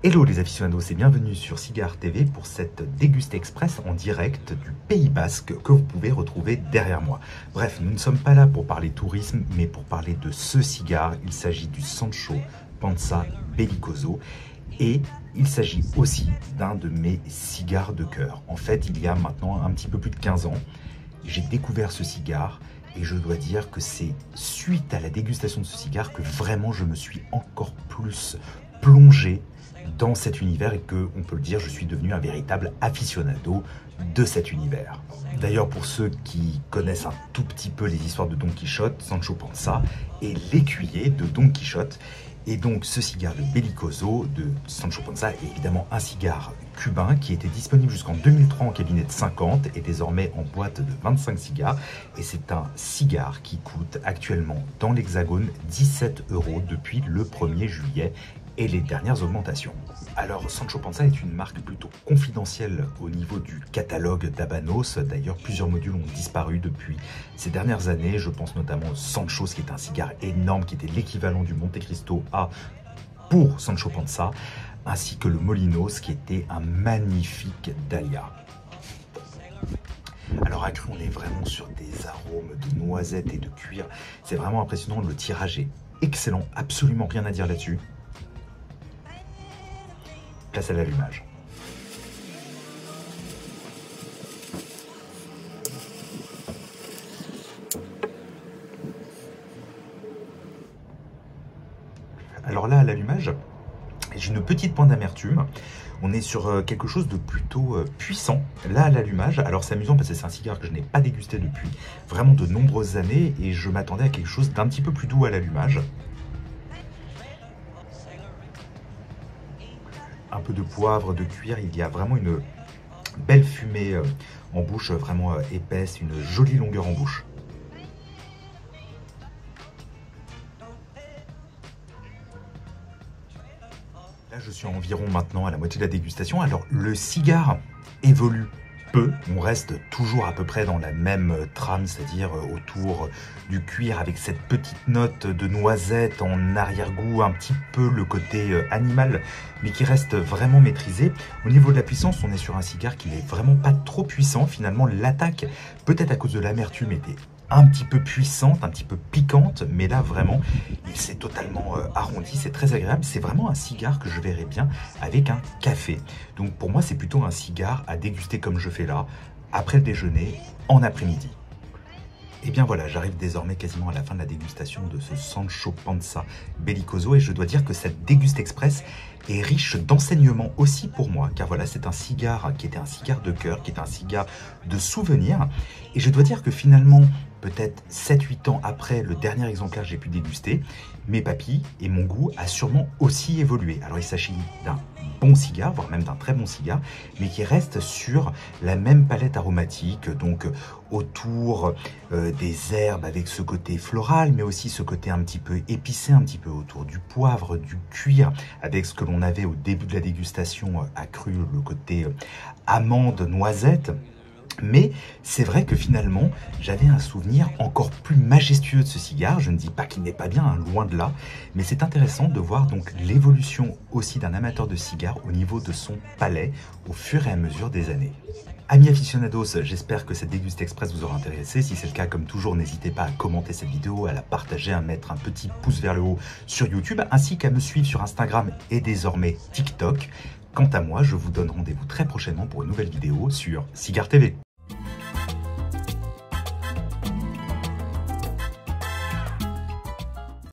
Hello les aficionados et bienvenue sur Cigare TV pour cette Dégusté Express en direct du Pays Basque que vous pouvez retrouver derrière moi. Bref, nous ne sommes pas là pour parler tourisme mais pour parler de ce cigare. Il s'agit du Sancho Panza Bellicoso et il s'agit aussi d'un de mes cigares de cœur. En fait, il y a maintenant un petit peu plus de 15 ans, j'ai découvert ce cigare. Et je dois dire que c'est suite à la dégustation de ce cigare que vraiment je me suis encore plus plongé dans cet univers et que, on peut le dire, je suis devenu un véritable aficionado de cet univers. D'ailleurs, pour ceux qui connaissent un tout petit peu les histoires de Don Quichotte, Sancho Panza est l'écuyer de Don Quichotte. Et donc ce cigare de Bellicoso de Sancho Panza est évidemment un cigare cubain qui était disponible jusqu'en 2003 en cabinet de 50 et désormais en boîte de 25 cigares. Et c'est un cigare qui coûte actuellement dans l'Hexagone 17 € depuis le 1er juillet et les dernières augmentations. Alors Sancho Panza est une marque plutôt confidentielle au niveau du catalogue d'Habanos. D'ailleurs, plusieurs modules ont disparu depuis ces dernières années. Je pense notamment au Sancho, qui est un cigare énorme, qui était l'équivalent du Monte Cristo A pour Sancho Panza, ainsi que le Molinos, qui était un magnifique Dahlia. Alors à cru, on est vraiment sur des arômes de noisettes et de cuir. C'est vraiment impressionnant, le tirage est excellent, absolument rien à dire là-dessus. Place à l'allumage. Alors là, à l'allumage, j'ai une petite pointe d'amertume. On est sur quelque chose de plutôt puissant, là à l'allumage. Alors c'est amusant parce que c'est un cigare que je n'ai pas dégusté depuis vraiment de nombreuses années et je m'attendais à quelque chose d'un petit peu plus doux à l'allumage. Un peu de poivre, de cuir, il y a vraiment une belle fumée en bouche, vraiment épaisse, une jolie longueur en bouche. Là, je suis environ maintenant à la moitié de la dégustation. Alors, le cigare évolue peu. On reste toujours à peu près dans la même trame, c'est-à-dire autour du cuir avec cette petite note de noisette en arrière-goût, un petit peu le côté animal, mais qui reste vraiment maîtrisé. Au niveau de la puissance, on est sur un cigare qui n'est vraiment pas trop puissant. Finalement, l'attaque, peut-être à cause de l'amertume, était un petit peu puissante, un petit peu piquante, mais là vraiment il s'est totalement arrondi, c'est très agréable, c'est vraiment un cigare que je verrais bien avec un café. Donc pour moi c'est plutôt un cigare à déguster comme je fais là, après le déjeuner, en après-midi. Et bien voilà, j'arrive désormais quasiment à la fin de la dégustation de ce Sancho Panza Bellicoso et je dois dire que cette Dégusté Express est riche d'enseignements aussi pour moi, car voilà, c'est un cigare qui était un cigare de cœur, qui est un cigare de souvenir. Et je dois dire que finalement, peut-être 7-8 ans après le dernier exemplaire que j'ai pu déguster, mes papilles et mon goût a sûrement aussi évolué. Alors il s'agit d'un bon cigare, voire même d'un très bon cigare, mais qui reste sur la même palette aromatique, donc autour des herbes avec ce côté floral, mais aussi ce côté un petit peu épicé, un petit peu autour du poivre, du cuir, avec ce que l'on avait au début de la dégustation accru, le côté amande, noisette. Mais c'est vrai que finalement, j'avais un souvenir encore plus majestueux de ce cigare. Je ne dis pas qu'il n'est pas bien, hein, loin de là. Mais c'est intéressant de voir donc l'évolution aussi d'un amateur de cigares au niveau de son palais au fur et à mesure des années. Amis aficionados, j'espère que cette Dégusté Express vous aura intéressé. Si c'est le cas, comme toujours, n'hésitez pas à commenter cette vidéo, à la partager, à mettre un petit pouce vers le haut sur YouTube, ainsi qu'à me suivre sur Instagram et désormais TikTok. Quant à moi, je vous donne rendez-vous très prochainement pour une nouvelle vidéo sur Cigare TV.